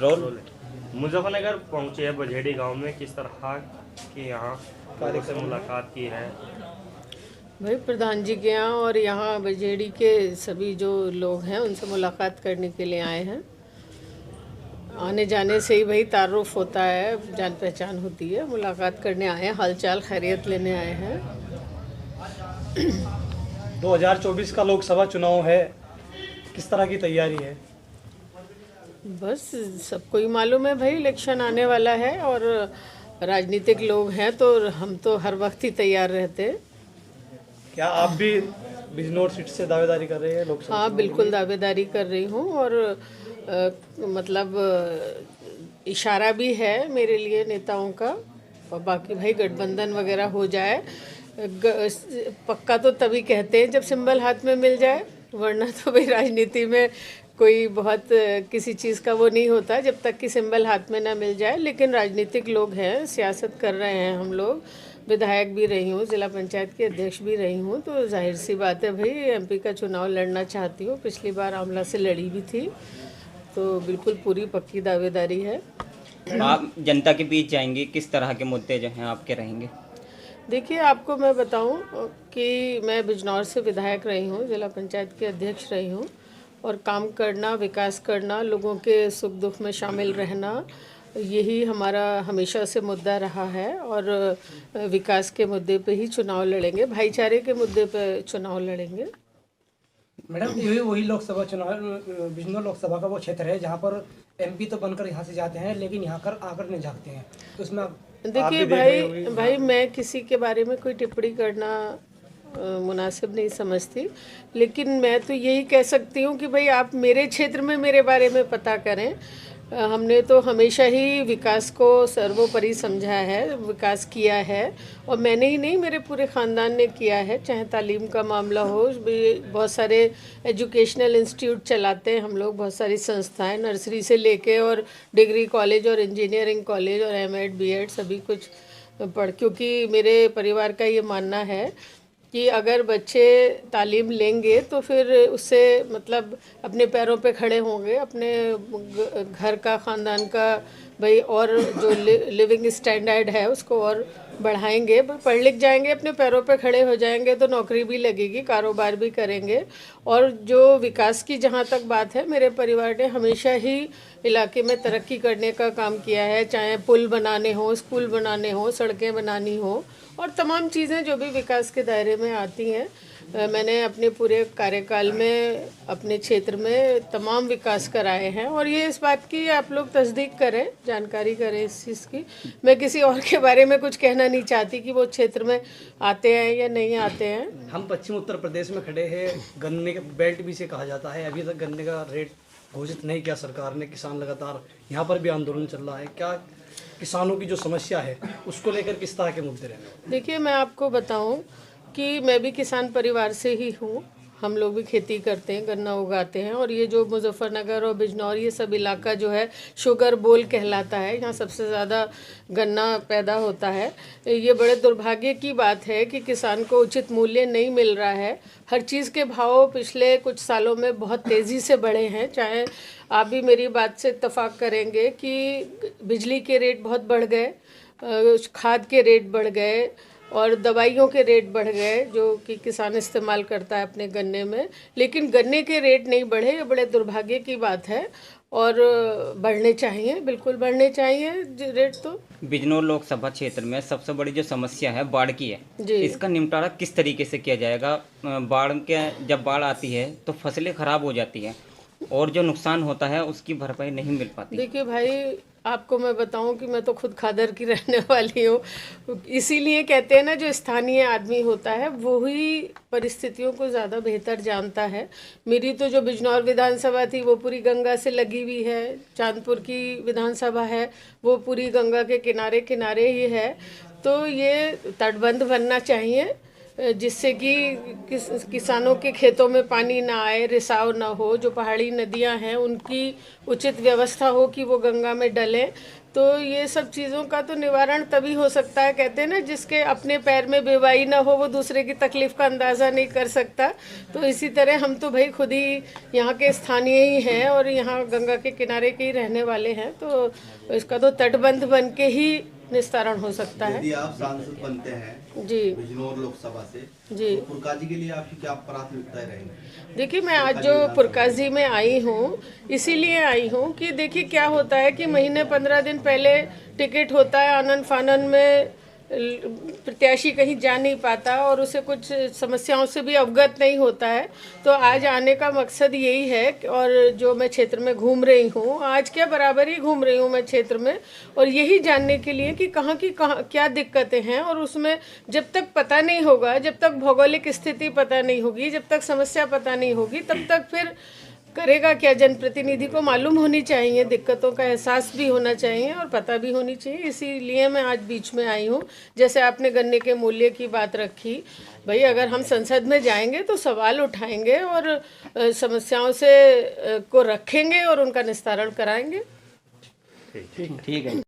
Role. Muzaffarnagar पहुंचे हैं बजेड़ी गांव में, किस तरह की यहाँ लोगों से मुलाकात की है? भाई प्रधान जी के यहाँ और यहाँ बजेड़ी के सभी जो लोग हैं उनसे मुलाकात करने के लिए आए हैं। आने जाने से ही भाई तारुफ होता है, जान पहचान होती है। मुलाकात करने आए हैं, हालचाल खैरियत लेने आए हैं। 2024 का लोकसभा चुनाव है, किस तरह की तैयारी है? बस सबको ही मालूम है भाई, इलेक्शन आने वाला है और राजनीतिक लोग हैं तो हम तो हर वक्त ही तैयार रहते हैं। क्या आप भी बिजनौर सीट से दावेदारी कर रहे हैं लोकसभा? हाँ बिल्कुल दावेदारी कर रही हूँ और मतलब इशारा भी है मेरे लिए नेताओं का। और बाकी भाई गठबंधन वगैरह हो जाए पक्का तो तभी कहते हैं जब सिंबल हाथ में मिल जाए, वरना तो भाई राजनीति में कोई बहुत किसी चीज़ का वो नहीं होता जब तक कि सिंबल हाथ में ना मिल जाए। लेकिन राजनीतिक लोग हैं, सियासत कर रहे हैं हम लोग, विधायक भी रही हूँ, जिला पंचायत की अध्यक्ष भी रही हूँ, तो जाहिर सी बात है भाई एमपी का चुनाव लड़ना चाहती हूँ। पिछली बार आंवला से लड़ी भी थी, तो बिल्कुल पूरी पक्की दावेदारी है। आप जनता के बीच जाएंगे, किस तरह के मुद्दे जो हैं आपके रहेंगे? देखिए आपको मैं बताऊं कि मैं बिजनौर से विधायक रही हूं, जिला पंचायत की अध्यक्ष रही हूं और काम करना, विकास करना, लोगों के सुख दुख में शामिल रहना, यही हमारा हमेशा से मुद्दा रहा है। और विकास के मुद्दे पे ही चुनाव लड़ेंगे, भाईचारे के मुद्दे पे चुनाव लड़ेंगे। मैडम ये वही लोकसभा चुनाव, बिजनौर लोकसभा का वो क्षेत्र है जहाँ पर एमपी तो बनकर यहाँ से जाते हैं लेकिन यहाँ कर आकर नहीं झाँकते हैं, तो उसमें देखिए भाई मैं किसी के बारे में कोई टिप्पणी करना मुनासिब नहीं समझती, लेकिन मैं तो यही कह सकती हूँ कि भाई आप मेरे क्षेत्र में मेरे बारे में पता करें। हमने तो हमेशा ही विकास को सर्वोपरि समझा है, विकास किया है और मैंने ही नहीं मेरे पूरे ख़ानदान ने किया है। चाहे तालीम का मामला हो, बहुत सारे एजुकेशनल इंस्टीट्यूट चलाते हैं हम लोग, बहुत सारी संस्थाएं, नर्सरी से लेके और डिग्री कॉलेज और इंजीनियरिंग कॉलेज और एमएड बीएड सभी कुछ क्योंकि मेरे परिवार का ये मानना है कि अगर बच्चे तालीम लेंगे तो फिर उससे मतलब अपने पैरों पे खड़े होंगे, अपने घर का, ख़ानदान का भाई और जो लिविंग स्टैंडर्ड है उसको और बढ़ाएंगे। पढ़ लिख जाएंगे, अपने पैरों पे खड़े हो जाएंगे तो नौकरी भी लगेगी, कारोबार भी करेंगे। और जो विकास की जहाँ तक बात है, मेरे परिवार ने हमेशा ही इलाके में तरक्की करने का काम किया है, चाहे पुल बनाने हो, स्कूल बनाने हो, सड़कें बनानी हो और तमाम चीज़ें जो भी विकास के दायरे में आती हैं। मैंने अपने पूरे कार्यकाल में अपने क्षेत्र में तमाम विकास कराए हैं और ये इस बात की आप लोग तस्दीक करें, जानकारी करें इस चीज़ की। मैं किसी और के बारे में कुछ कहना नहीं चाहती कि वो क्षेत्र में आते हैं या नहीं आते हैं। हम पश्चिम उत्तर प्रदेश में खड़े हैं, गन्ने के बेल्ट भी से कहा जाता है, अभी तक गन्ने का रेट घोषित नहीं किया सरकार ने। किसान लगातार यहाँ पर भी आंदोलन चल रहा है, क्या किसानों की जो समस्या है उसको लेकर किस तरह के मुद्दे रहेंगे? देखिए मैं आपको बताऊं कि मैं भी किसान परिवार से ही हूँ, हम लोग भी खेती करते हैं, गन्ना उगाते हैं और ये जो मुजफ्फरनगर और बिजनौर ये सब इलाका जो है शुगर बोल कहलाता है, यहाँ सबसे ज़्यादा गन्ना पैदा होता है। ये बड़े दुर्भाग्य की बात है कि किसान को उचित मूल्य नहीं मिल रहा है। हर चीज़ के भाव पिछले कुछ सालों में बहुत तेज़ी से बढ़े हैं, चाहे आप भी मेरी बात से इत्तेफाक करेंगे कि बिजली के रेट बहुत बढ़ गए, खाद के रेट बढ़ गए और दवाइयों के रेट बढ़ गए जो कि किसान इस्तेमाल करता है अपने गन्ने में, लेकिन गन्ने के रेट नहीं बढ़े। ये बड़े दुर्भाग्य की बात है और बढ़ने चाहिए, बिल्कुल बढ़ने चाहिए रेट। तो बिजनौर लोकसभा क्षेत्र में सबसे बड़ी जो समस्या है बाढ़ की है, इसका निपटारा किस तरीके से किया जाएगा? जब बाढ़ आती है तो फसलें खराब हो जाती हैं और जो नुकसान होता है उसकी भरपाई नहीं मिल पाती। देखिए भाई आपको मैं बताऊं कि मैं तो खुद खादर की रहने वाली हूँ, इसीलिए कहते हैं ना जो स्थानीय आदमी होता है वो ही परिस्थितियों को ज़्यादा बेहतर जानता है। मेरी तो जो बिजनौर विधानसभा थी वो पूरी गंगा से लगी हुई है, चांदपुर की विधानसभा है वो पूरी गंगा के किनारे किनारे ही है, तो ये तटबंध बनना चाहिए जिससे कि किसानों के खेतों में पानी ना आए, रिसाव ना हो। जो पहाड़ी नदियां हैं उनकी उचित व्यवस्था हो कि वो गंगा में डलें। तो ये सब चीज़ों का तो निवारण तभी हो सकता है, कहते हैं ना, जिसके अपने पैर में बेवाई ना हो वो दूसरे की तकलीफ का अंदाज़ा नहीं कर सकता। तो इसी तरह हम तो भाई खुद ही यहाँ के स्थानीय ही हैं और यहाँ गंगा के किनारे के ही रहने वाले हैं, तो इसका तो तटबंध बन के ही निस्तारण हो सकता है। यदि आप सांसद बनते हैं जी बिजनौर लोकसभा से, जी, तो पुरकाजी के लिए आपकी क्या प्राथमिकताएं रहेंगी? देखिए मैं आज जो पुरकाजी में आई हूँ इसीलिए आई हूँ कि देखिए क्या होता है कि महीने 15 दिन पहले टिकट होता है, आनन फानन में प्रत्याशी कहीं जा नहीं पाता और उसे कुछ समस्याओं से भी अवगत नहीं होता है। तो आज आने का मकसद यही है और जो मैं क्षेत्र में घूम रही हूँ, आज क्या बराबर ही घूम रही हूँ मैं क्षेत्र में, और यही जानने के लिए कि कहाँ क्या दिक्कतें हैं। और उसमें जब तक पता नहीं होगा, जब तक भौगोलिक स्थिति पता नहीं होगी, जब तक समस्या पता नहीं होगी, तब तक फिर करेगा क्या। जनप्रतिनिधि को मालूम होनी चाहिए, दिक्कतों का एहसास भी होना चाहिए और पता भी होनी चाहिए। इसीलिए मैं आज बीच में आई हूँ। जैसे आपने गन्ने के मूल्य की बात रखी, भाई अगर हम संसद में जाएंगे तो सवाल उठाएंगे और समस्याओं से को रखेंगे और उनका निस्तारण कराएंगे। ठीक है।